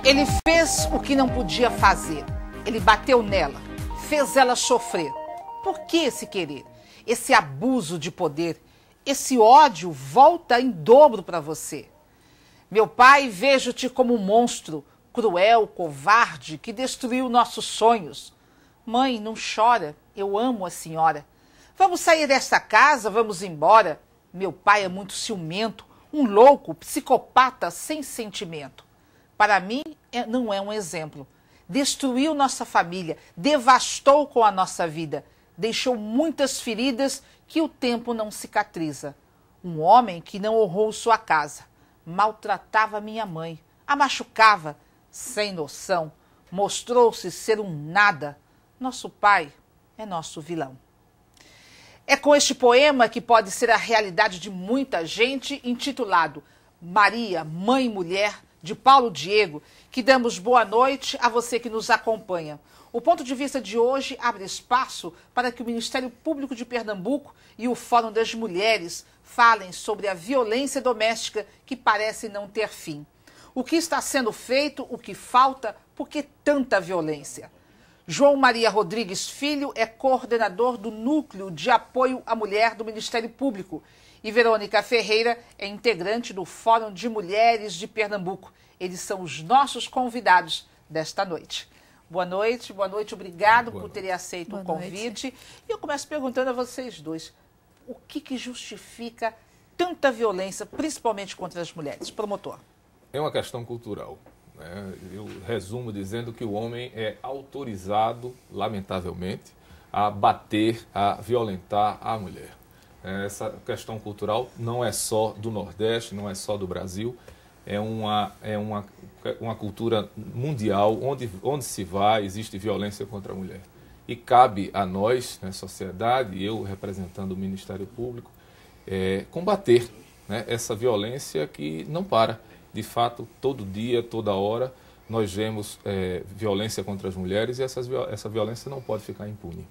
Ele fez o que não podia fazer. Ele bateu nela, fez ela sofrer. Por que esse querer? Esse abuso de poder, esse ódio volta em dobro para você. Meu pai, vejo-te como um monstro, cruel, covarde, que destruiu nossos sonhos. Mãe, não chora, eu amo a senhora. Vamos sair desta casa, vamos embora. Meu pai é muito ciumento, um louco, psicopata sem sentimento. Para mim, não é um exemplo. Destruiu nossa família, devastou com a nossa vida, deixou muitas feridas que o tempo não cicatriza. Um homem que não honrou sua casa, maltratava minha mãe, a machucava, sem noção, mostrou-se ser um nada. Nosso pai é nosso vilão. É com este poema, que pode ser a realidade de muita gente, intitulado Maria, Mãe e Mulher, de Paulo Diego, que damos boa noite a você que nos acompanha. O ponto de vista de hoje abre espaço para que o Ministério Público de Pernambuco e o Fórum das Mulheres falem sobre a violência doméstica que parece não ter fim. O que está sendo feito, o que falta, por que tanta violência? João Maria Rodrigues Filho é coordenador do Núcleo de Apoio à Mulher do Ministério Público e Verônica Ferreira é integrante do Fórum de Mulheres de Pernambuco. Eles são os nossos convidados desta noite. Boa noite, obrigado por terem aceito o convite. E eu começo perguntando a vocês dois, o que justifica tanta violência, principalmente contra as mulheres? Promotor. É uma questão cultural. Eu resumo dizendo que o homem é autorizado, lamentavelmente, a bater, a violentar a mulher. Essa questão cultural não é só do Nordeste, não é só do Brasil, é uma cultura mundial, onde se vai, existe violência contra a mulher. E cabe a nós, sociedade, eu representando o Ministério Público, combater essa violência que não para. De fato, todo dia, toda hora, nós vemos violência contra as mulheres e essa violência não pode ficar impune.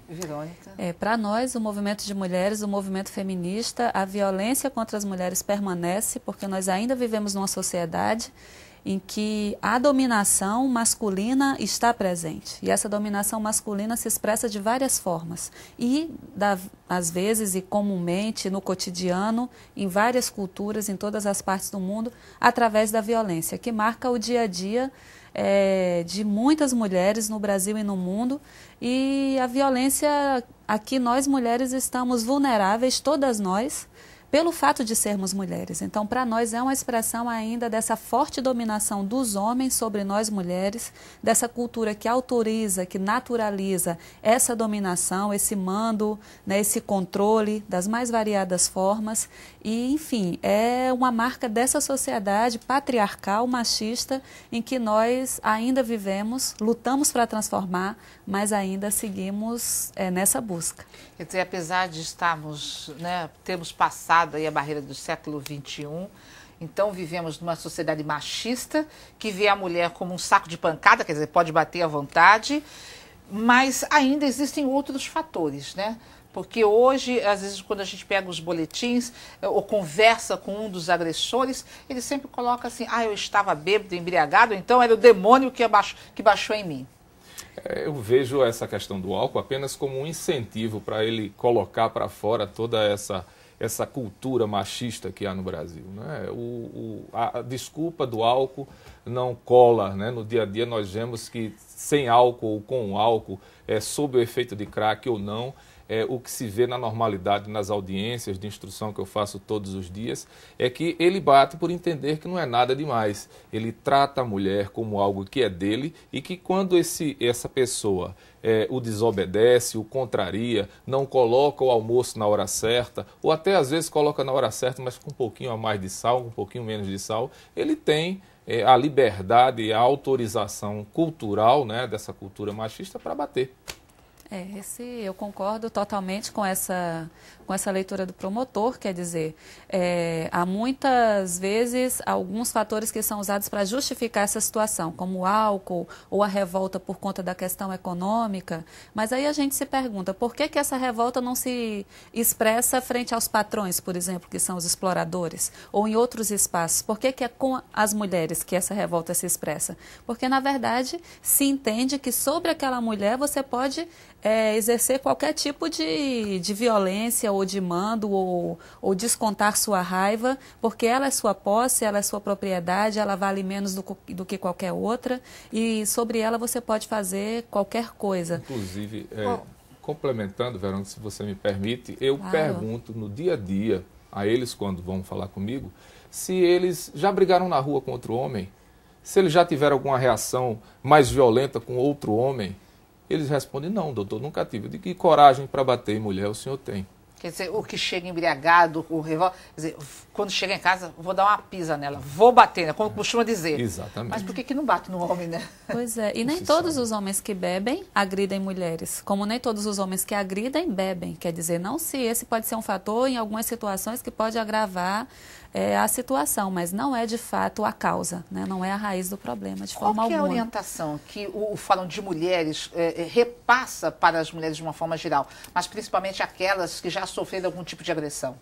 Verônica. Para nós, o movimento de mulheres, o movimento feminista, a violência contra as mulheres permanece porque nós ainda vivemos numa sociedade em que a dominação masculina está presente. E essa dominação masculina se expressa de várias formas. E, às vezes e comumente, no cotidiano, em várias culturas, em todas as partes do mundo, através da violência, que marca o dia a dia de muitas mulheres no Brasil e no mundo. E a violência, aqui nós mulheres estamos vulneráveis, todas nós, pelo fato de sermos mulheres. Então, para nós é uma expressão ainda dessa forte dominação dos homens sobre nós mulheres, dessa cultura que autoriza, que naturaliza essa dominação, esse mando, esse controle das mais variadas formas. E, enfim, é uma marca dessa sociedade patriarcal, machista, em que nós ainda vivemos, lutamos para transformar, mas ainda seguimos nessa busca. Quer dizer, apesar de termos passado aí a barreira do século XXI, então vivemos numa sociedade machista que vê a mulher como um saco de pancada, quer dizer, pode bater à vontade, mas ainda existem outros fatores, Porque hoje, às vezes, quando a gente pega os boletins ou conversa com um dos agressores, ele sempre coloca assim, eu estava bêbado, embriagado, então era o demônio que baixou em mim. Eu vejo essa questão do álcool apenas como um incentivo para ele colocar para fora toda essa cultura machista que há no Brasil. A desculpa do álcool não cola. No dia a dia nós vemos que sem álcool ou com álcool, sob o efeito de crack ou não, o que se vê na normalidade nas audiências de instrução que eu faço todos os dias, é que ele bate por entender que não é nada demais. Ele trata a mulher como algo que é dele e que quando essa pessoa o desobedece, o contraria, não coloca o almoço na hora certa, ou até às vezes coloca na hora certa, mas com um pouquinho a mais de sal, um pouquinho menos de sal, ele tem a liberdade e a autorização cultural, dessa cultura machista para bater. Eu concordo totalmente com essa leitura do promotor, quer dizer, há muitas vezes alguns fatores que são usados para justificar essa situação, como o álcool ou a revolta por conta da questão econômica, mas aí a gente se pergunta, por que essa revolta não se expressa frente aos patrões, por exemplo, que são os exploradores, ou em outros espaços? Por que é com as mulheres que essa revolta se expressa? Porque, na verdade, se entende que sobre aquela mulher você pode exercer qualquer tipo de violência ou de mando ou descontar sua raiva, porque ela é sua posse, ela é sua propriedade, ela vale menos do que qualquer outra e sobre ela você pode fazer qualquer coisa. Inclusive, complementando, Verônica, se você me permite, eu Claro. pergunto no dia a dia a eles quando vão falar comigo se eles já brigaram na rua com outro homem, se eles já tiveram alguma reação mais violenta com outro homem. Eles respondem, não, doutor, nunca tive. De que coragem para bater em mulher o senhor tem? Quer dizer, o que chega embriagado, o revolta, quer dizer, quando chega em casa, vou dar uma pisa nela, vou bater, né? Como costuma dizer. Exatamente. Mas por que não bate no homem, né? Pois é, e nem todos os homens que bebem agridem mulheres, como nem todos os homens que agridem bebem. Quer dizer, não se esse pode ser um fator em algumas situações que pode agravar a situação, mas não é de fato a causa, né? Não é a raiz do problema, de forma Qual que é a alguma. orientação que o Fórum de Mulheres repassa para as mulheres de uma forma geral, mas principalmente aquelas que já sofreram algum tipo de agressão?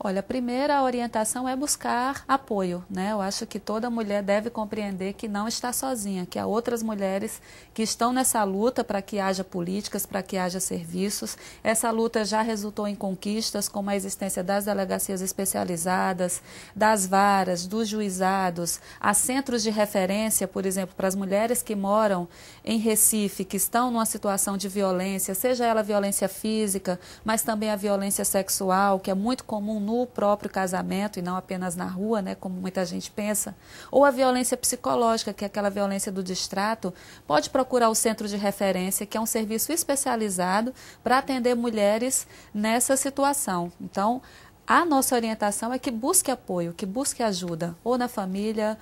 Olha, a primeira orientação é buscar apoio, né? Eu acho que toda mulher deve compreender que não está sozinha, que há outras mulheres que estão nessa luta para que haja políticas, para que haja serviços. Essa luta já resultou em conquistas, como a existência das delegacias especializadas, das varas, dos juizados, há centros de referência, por exemplo, para as mulheres que moram em Recife, que estão numa situação de violência, seja ela violência física, mas também a violência sexual, que é muito comum no próprio casamento e não apenas na rua, né, como muita gente pensa, ou a violência psicológica, que é aquela violência do distrato, pode procurar o centro de referência, que é um serviço especializado para atender mulheres nessa situação. Então, a nossa orientação é que busque apoio, que busque ajuda, ou na família,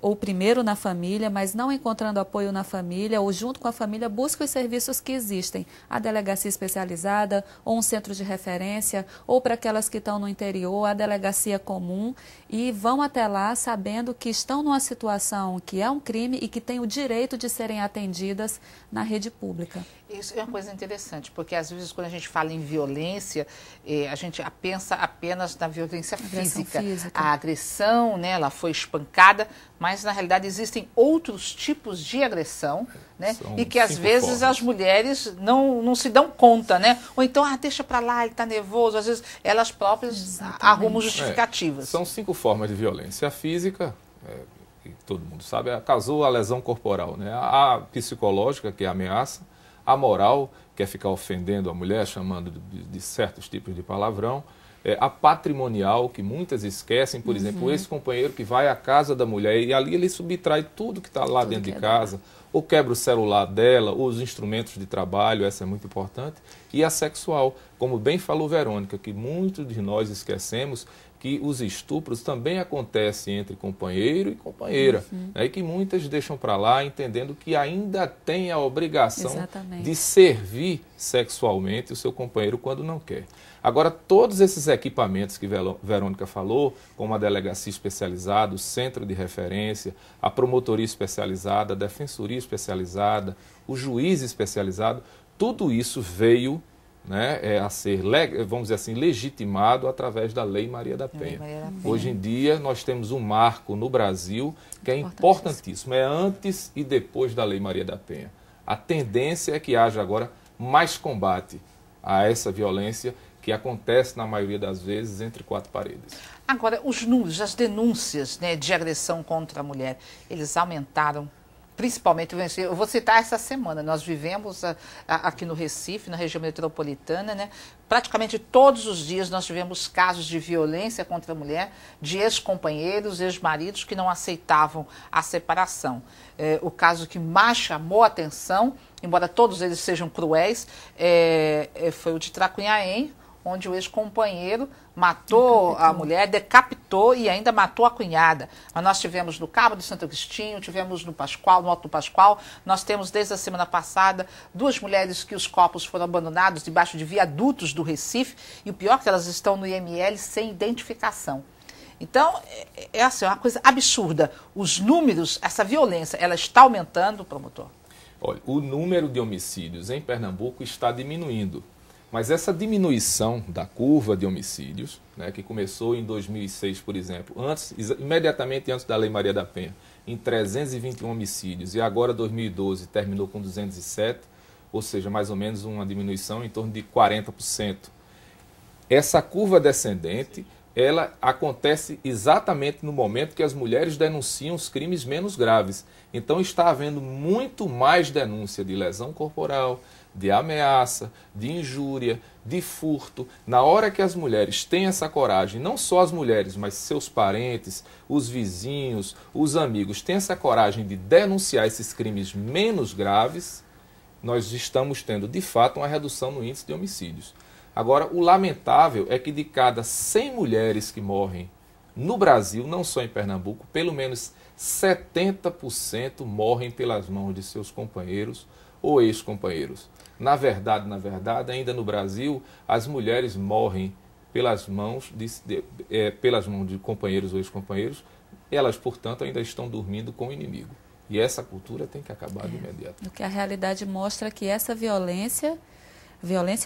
ou primeiro na família, mas não encontrando apoio na família, ou junto com a família, busque os serviços que existem, a delegacia especializada, ou um centro de referência, ou para aquelas que estão no interior, a delegacia comum, e vão até lá sabendo que estão numa situação que é um crime e que têm o direito de serem atendidas na rede pública. Isso é uma coisa interessante, porque às vezes quando a gente fala em violência, a gente pensa apenas na violência física. A agressão, né, ela foi espancada, mas na realidade existem outros tipos de agressão, né, e que às vezes as mulheres não se dão conta, né? Ou então, deixa pra lá, ele tá nervoso, às vezes elas próprias arrumam justificativas. São 5 formas de violência. A física, que todo mundo sabe, causou a lesão corporal, né? A psicológica, que é a ameaça. A moral, que é ficar ofendendo a mulher, chamando de certos tipos de palavrão. A patrimonial, que muitas esquecem, por exemplo, o ex-companheiro que vai à casa da mulher e ali ele subtrai tudo que está lá dentro de casa, ou quebra o celular dela, ou os instrumentos de trabalho, essa é muito importante. E a sexual, como bem falou Verônica, que muitos de nós esquecemos, que os estupros também acontecem entre companheiro e companheira, né, e que muitas deixam para lá entendendo que ainda tem a obrigação de servir sexualmente o seu companheiro quando não quer. Agora, todos esses equipamentos que Verônica falou, como a delegacia especializada, o centro de referência, a promotoria especializada, a defensoria especializada, o juiz especializado, tudo isso veio, né, a ser, vamos dizer assim, legitimado através da Lei Maria da Penha. Hoje em dia, nós temos um marco no Brasil que é importantíssimo. É antes e depois da Lei Maria da Penha. A tendência é que haja agora mais combate a essa violência que acontece, na maioria das vezes, entre 4 paredes. Agora, os números, as denúncias, né, de agressão contra a mulher, eles aumentaram. Principalmente, eu vou citar essa semana, nós vivemos aqui no Recife, na região metropolitana, né? Praticamente todos os dias nós tivemos casos de violência contra a mulher, de ex-companheiros, ex-maridos que não aceitavam a separação. O caso que mais chamou a atenção, embora todos eles sejam cruéis, foi o de Tracunhaém, onde o ex-companheiro matou a mulher, decapitou e ainda matou a cunhada. Mas nós tivemos no Cabo de Santo Agostinho, tivemos no Pascoal, no Alto do Pascoal, nós temos desde a semana passada 2 mulheres que os corpos foram abandonados debaixo de viadutos do Recife, e o pior é que elas estão no IML sem identificação. Então, é assim, uma coisa absurda. Os números, essa violência, ela está aumentando, promotor? Olha, o número de homicídios em Pernambuco está diminuindo. Mas essa diminuição da curva de homicídios, né, que começou em 2006, por exemplo, imediatamente antes da Lei Maria da Penha, em 321 homicídios, e agora 2012 terminou com 207, ou seja, mais ou menos uma diminuição em torno de 40%. Essa curva descendente, ela acontece exatamente no momento que as mulheres denunciam os crimes menos graves. Então está havendo muito mais denúncia de lesão corporal, de ameaça, de injúria, de furto. Na hora que as mulheres têm essa coragem, não só as mulheres, mas seus parentes, os vizinhos, os amigos, têm essa coragem de denunciar esses crimes menos graves, nós estamos tendo, de fato, uma redução no índice de homicídios. Agora, o lamentável é que de cada 100 mulheres que morrem no Brasil, não só em Pernambuco, pelo menos 70% morrem pelas mãos de seus companheiros ou ex-companheiros. Na verdade, ainda no Brasil, as mulheres morrem pelas mãos de companheiros ou ex-companheiros, elas, portanto, ainda estão dormindo com o inimigo. E essa cultura tem que acabar de imediato. O que a realidade mostra é que essa violência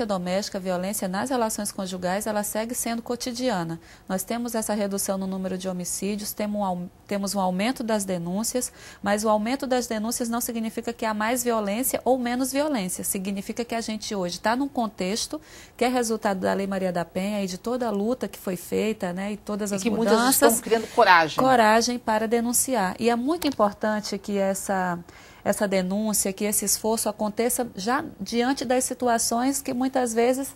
doméstica, violência nas relações conjugais, ela segue sendo cotidiana. Nós temos essa redução no número de homicídios, temos um aumento das denúncias, mas o aumento das denúncias não significa que há mais violência ou menos violência. Significa que a gente hoje está num contexto que é resultado da Lei Maria da Penha e de toda a luta que foi feita, né, e todas as mudanças. Muitas estão criando coragem. Coragem para denunciar. E é muito importante que essa denúncia, que esse esforço aconteça já diante das situações que muitas vezes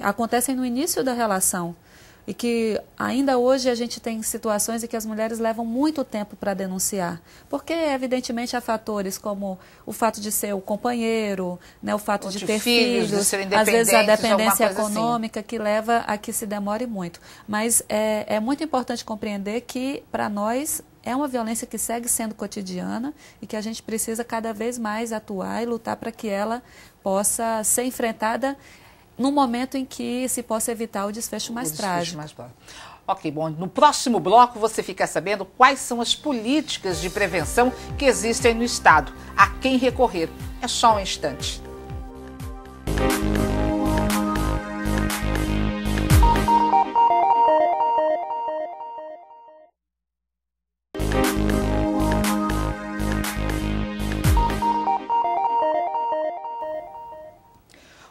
acontecem no início da relação. E que ainda hoje a gente tem situações em que as mulheres levam muito tempo para denunciar. Porque, evidentemente, há fatores como o fato de ser o companheiro, né, o fato de ter filhos, às vezes a dependência econômica assim, que leva a que se demore muito. Mas é muito importante compreender que, para nós, é uma violência que segue sendo cotidiana e que a gente precisa cada vez mais atuar e lutar para que ela possa ser enfrentada no momento em que se possa evitar o desfecho mais trágico. Ok, bom, no próximo bloco você fica sabendo quais são as políticas de prevenção que existem no Estado, a quem recorrer. É só um instante.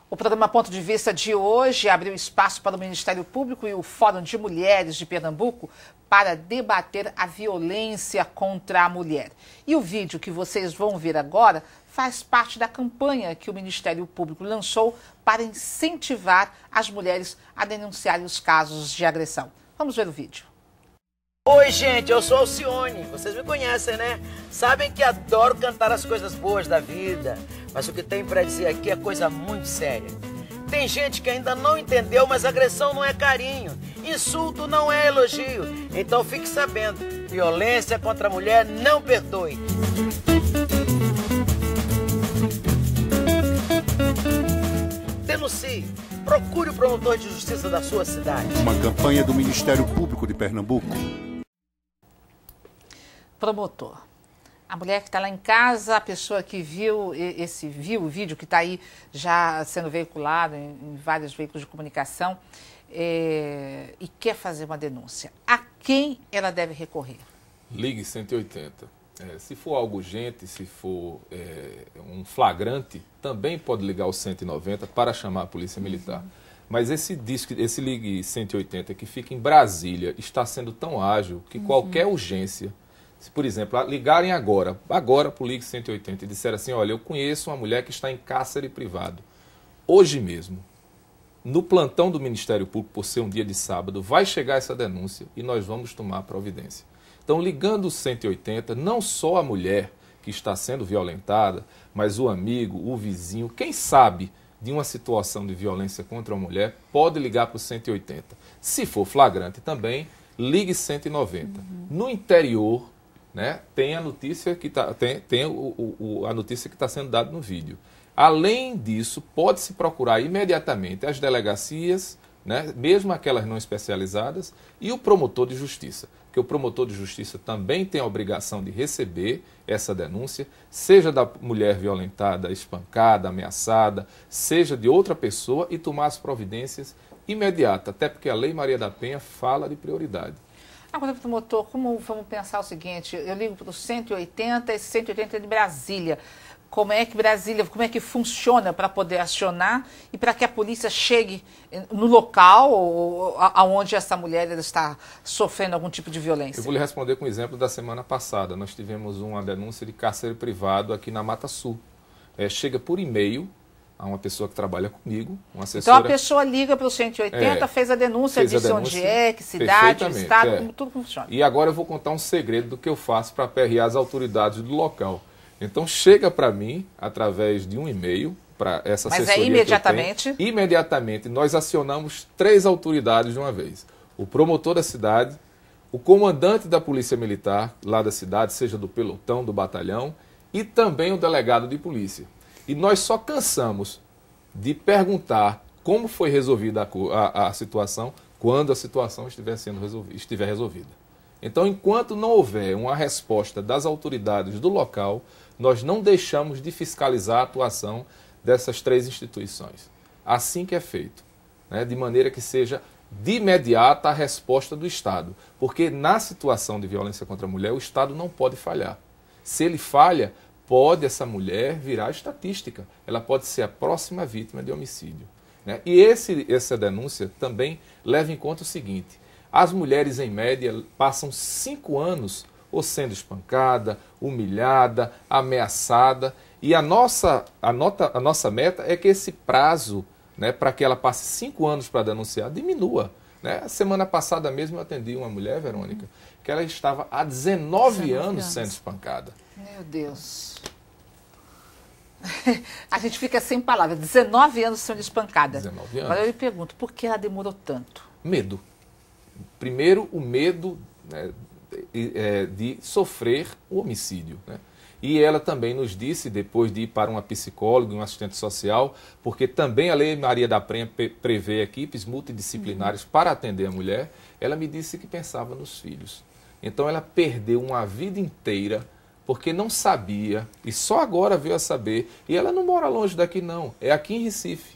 O programa Ponto de Vista de hoje abriu espaço para o Ministério Público e o Fórum de Mulheres de Pernambuco para debater a violência contra a mulher. E o vídeo que vocês vão ver agora faz parte da campanha que o Ministério Público lançou para incentivar as mulheres a denunciarem os casos de agressão. Vamos ver o vídeo. Oi, gente, eu sou Alcione, vocês me conhecem, né? Sabem que adoro cantar as coisas boas da vida, mas o que tem para dizer aqui é coisa muito séria. Tem gente que ainda não entendeu, mas agressão não é carinho, insulto não é elogio. Então fique sabendo, violência contra a mulher não perdoe. Denuncie, procure o promotor de justiça da sua cidade. Uma campanha do Ministério Público de Pernambuco. Promotor. A mulher que está lá em casa, a pessoa que viu o vídeo que está aí já sendo veiculado em vários veículos de comunicação e quer fazer uma denúncia. A quem ela deve recorrer? Ligue 180. Se for algo urgente, se for um flagrante, também pode ligar o 190 para chamar a Polícia Militar. Mas esse Ligue 180 que fica em Brasília está sendo tão ágil que qualquer urgência, se, por exemplo, ligarem agora para o Ligue 180 e disserem assim, olha, eu conheço uma mulher que está em cárcere privado, hoje mesmo, no plantão do Ministério Público, por ser um dia de sábado, vai chegar essa denúncia e nós vamos tomar providência. Então, ligando o 180, não só a mulher que está sendo violentada, mas o amigo, o vizinho, quem sabe de uma situação de violência contra a mulher, pode ligar para o 180. Se for flagrante também, ligue 190. No interior, né, tem a notícia que a notícia que está sendo dada no vídeo. Além disso, pode-se procurar imediatamente as delegacias, né, mesmo aquelas não especializadas, e o promotor de justiça. Porque o promotor de justiça também tem a obrigação de receber essa denúncia, seja da mulher violentada, espancada, ameaçada, seja de outra pessoa, e tomar as providências imediatas, até porque a Lei Maria da Penha fala de prioridade. Agora, promotor, como vamos pensar o seguinte, eu ligo para o 180, esse 180 é de Brasília. Como é que funciona para poder acionar e para que a polícia chegue no local aonde essa mulher está sofrendo algum tipo de violência? Eu vou lhe responder com o exemplo da semana passada. Nós tivemos uma denúncia de cárcere privado aqui na Mata Sul. Chega por e-mail a uma pessoa que trabalha comigo, uma assessora. Então a pessoa liga para o 180, fez a denúncia, disse onde é, que cidade, o estado, como tudo funciona. E agora eu vou contar um segredo do que eu faço para aperrear as autoridades do local. Então chega para mim através de um e-mail para essa assessoria. Mas imediatamente? Imediatamente nós acionamos 3 autoridades de uma vez. O promotor da cidade, o comandante da Polícia Militar lá da cidade, seja do pelotão, do batalhão, e também o delegado de polícia. E nós só cansamos de perguntar como foi resolvida a situação quando a situação estiver resolvida. Então, enquanto não houver uma resposta das autoridades do local, nós não deixamos de fiscalizar a atuação dessas 3 instituições. Assim que é feito, né? De maneira que seja de imediata a resposta do Estado. Porque na situação de violência contra a mulher, o Estado não pode falhar. Se ele falha, pode essa mulher virar estatística. Ela pode ser a próxima vítima de homicídio, né? E essa denúncia também leva em conta o seguinte: as mulheres, em média, passam 5 anos ou sendo espancada, humilhada, ameaçada. E a nossa meta é que esse prazo, né, para que ela passe 5 anos para denunciar, diminua. Né? A semana passada mesmo eu atendi uma mulher, Verônica, que ela estava há 19 anos sendo espancada. Meu Deus. A gente fica sem palavras. 19 anos sendo espancada. 19 anos. Agora eu lhe pergunto, por que ela demorou tanto? Medo. Primeiro, o medo, né, de sofrer o homicídio, né? E ela também nos disse, depois de ir para uma psicóloga e um assistente social, porque também a Lei Maria da Penha prevê equipes multidisciplinares para atender a mulher, ela me disse que pensava nos filhos. Então ela perdeu uma vida inteira porque não sabia, e só agora veio a saber. E ela não mora longe daqui não, é aqui em Recife.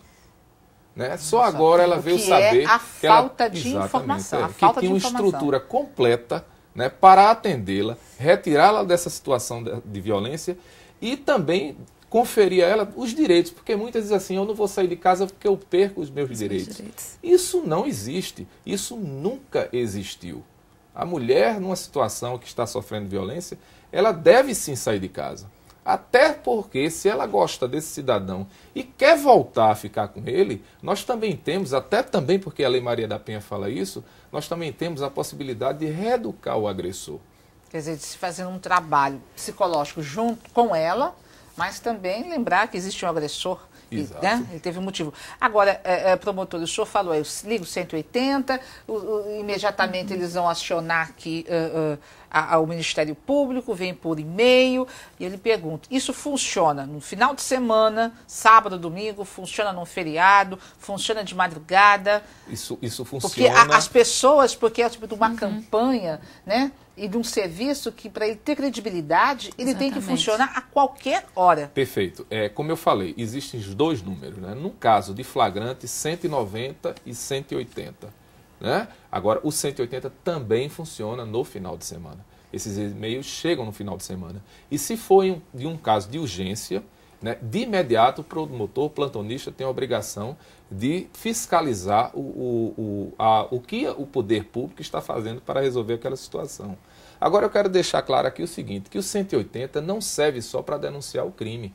Né? Só agora ela veio saber a falta de informação, a falta que tinha de uma estrutura completa, né, para atendê-la, retirá-la dessa situação de violência e também conferir a ela os direitos, porque muitas dizem assim: eu não vou sair de casa porque eu perco os meus direitos. Isso não existe, isso nunca existiu. A mulher, numa situação que está sofrendo violência, ela deve sim sair de casa. Até porque, se ela gosta desse cidadão e quer voltar a ficar com ele, nós também temos, até também porque a Lei Maria da Penha fala isso, nós também temos a possibilidade de reeducar o agressor. Quer dizer, de se fazer um trabalho psicológico junto com ela, mas também lembrar que existe um agressor. Exato. Né? Ele teve um motivo. Agora, promotor, o senhor falou, eu ligo 180, imediatamente eles vão acionar aqui ao Ministério Público, vem por e-mail, e eu lhe pergunto, isso funciona no final de semana, sábado, domingo, funciona num feriado, funciona de madrugada? Isso funciona... Porque as pessoas, porque é tipo de uma campanha, né? E de um serviço que, para ele ter credibilidade, ele tem que funcionar a qualquer hora. Perfeito. Como eu falei, existem os 2 números, né? No caso de flagrante, 190 e 180. Né? Agora, o 180 também funciona no final de semana. Esses e-mails chegam no final de semana. E se for de um caso de urgência, né, de imediato o promotor plantonista tem a obrigação de fiscalizar o que o poder público está fazendo para resolver aquela situação. Agora eu quero deixar claro aqui o seguinte, que o 180 não serve só para denunciar o crime.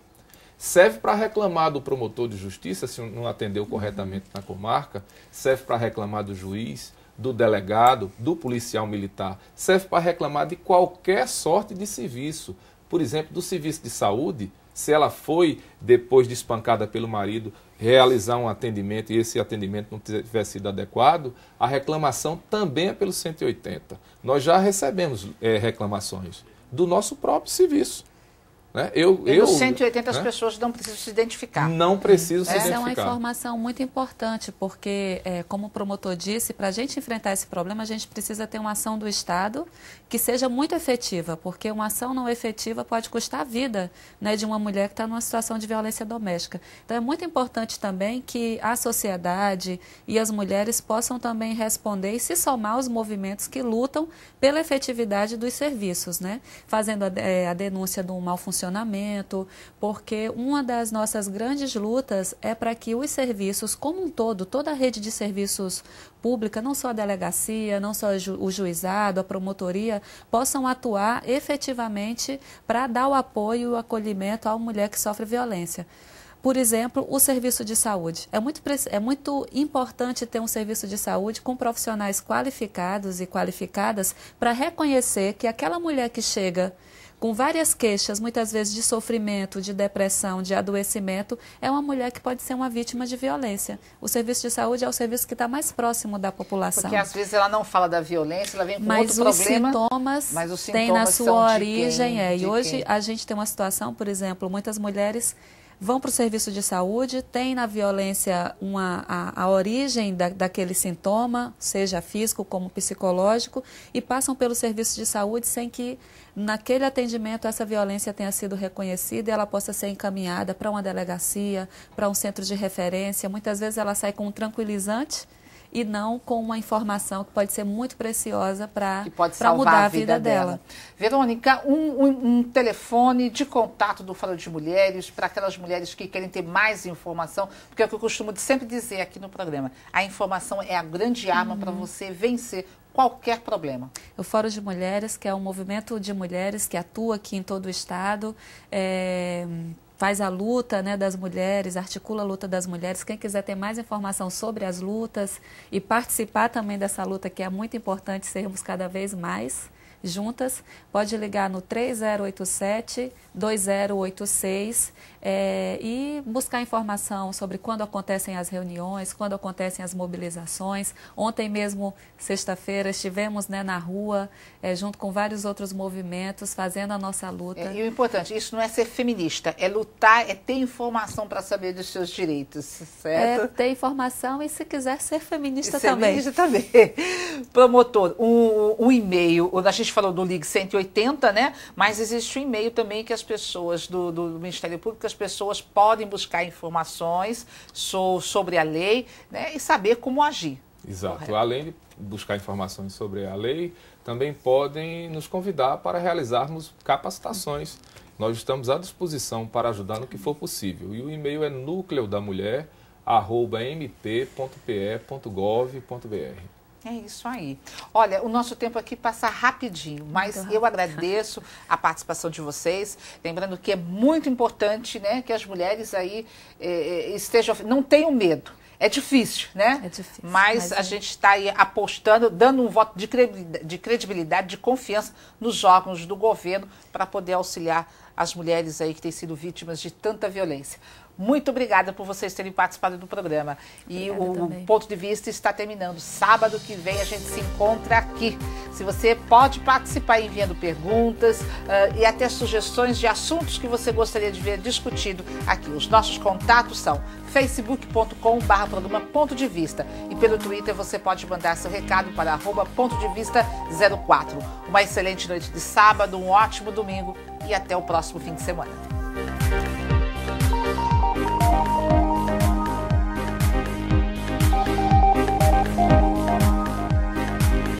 Serve para reclamar do promotor de justiça, se não atendeu corretamente na comarca, serve para reclamar do juiz, do delegado, do policial militar, serve para reclamar de qualquer sorte de serviço. Por exemplo, do serviço de saúde, se ela foi, depois de espancada pelo marido, realizar um atendimento e esse atendimento não tiver sido adequado, a reclamação também é pelo 180. Nós já recebemos reclamações do nosso próprio serviço. Né? No 180 as né? pessoas não precisam se identificar. Não precisam se identificar. Essa é uma informação muito importante, porque, como o promotor disse, para a gente enfrentar esse problema, a gente precisa ter uma ação do Estado que seja muito efetiva, porque uma ação não efetiva pode custar a vida, né, de uma mulher que está numa situação de violência doméstica. Então, é muito importante também que a sociedade e as mulheres possam também responder e se somar aos movimentos que lutam pela efetividade dos serviços, né? Fazendo a denúncia do mau funcionamento, porque uma das nossas grandes lutas é para que os serviços como um todo, toda a rede de serviços pública, não só a delegacia, não só o juizado, a promotoria, possam atuar efetivamente para dar o apoio e o acolhimento à mulher que sofre violência. Por exemplo, o serviço de saúde. É muito importante ter um serviço de saúde com profissionais qualificados e qualificadas para reconhecer que aquela mulher que chega com várias queixas, muitas vezes de sofrimento, de depressão, de adoecimento, é uma mulher que pode ser uma vítima de violência. O serviço de saúde é o serviço que está mais próximo da população. Porque às vezes ela não fala da violência, ela vem com outro problema. Mas os sintomas têm na sua origem. E hoje a gente tem uma situação, por exemplo, muitas mulheres vão para o serviço de saúde, tem na violência a origem daquele sintoma, seja físico como psicológico, e passam pelo serviço de saúde sem que naquele atendimento essa violência tenha sido reconhecida e ela possa ser encaminhada para uma delegacia, para um centro de referência. Muitas vezes ela sai com um tranquilizante e não com uma informação que pode ser muito preciosa para mudar a vida dela. Verônica, um telefone de contato do Fórum de Mulheres para aquelas mulheres que querem ter mais informação, porque é o que eu costumo sempre dizer aqui no programa, a informação é a grande arma para você vencer qualquer problema. O Fórum de Mulheres, que é um movimento de mulheres que atua aqui em todo o estado, faz a luta, né, das mulheres, articula a luta das mulheres. Quem quiser ter mais informação sobre as lutas e participar também dessa luta, que é muito importante sermos cada vez mais juntas, pode ligar no 3087-2086 e buscar informação sobre quando acontecem as reuniões, quando acontecem as mobilizações. Ontem mesmo, sexta-feira, estivemos, né, na rua, junto com vários outros movimentos, fazendo a nossa luta. E o importante, isso não é ser feminista, é lutar, é ter informação para saber dos seus direitos, certo? É ter informação e, se quiser, ser feminista também. Feminista também. Promotor, um e-mail, a gente falou do Ligue 180, né? Mas existe um e-mail também que as pessoas do Ministério Público, as pessoas podem buscar informações sobre a lei, né? E saber como agir. Exato. Correto. Além de buscar informações sobre a lei, também podem nos convidar para realizarmos capacitações. Nós estamos à disposição para ajudar no que for possível. E o e-mail é nucleodamulher@mp.pe.gov.br. É isso aí. Olha, o nosso tempo aqui passa rapidinho, mas eu agradeço a participação de vocês. Lembrando que é muito importante, né, que as mulheres aí estejam... Não tenham medo. É difícil, né? É difícil. Mas a gente está aí apostando, dando um voto de credibilidade, de confiança nos órgãos do governo para poder auxiliar as mulheres aí que têm sido vítimas de tanta violência. Muito obrigada por vocês terem participado do programa. E o Ponto de Vista está terminando. Sábado que vem a gente se encontra aqui. Se você pode participar enviando perguntas e até sugestões de assuntos que você gostaria de ver discutido aqui. Os nossos contatos são facebook.com/programa Ponto de Vista. E pelo Twitter você pode mandar seu recado para @PontoDeVista04. Uma excelente noite de sábado, um ótimo domingo e até o próximo fim de semana.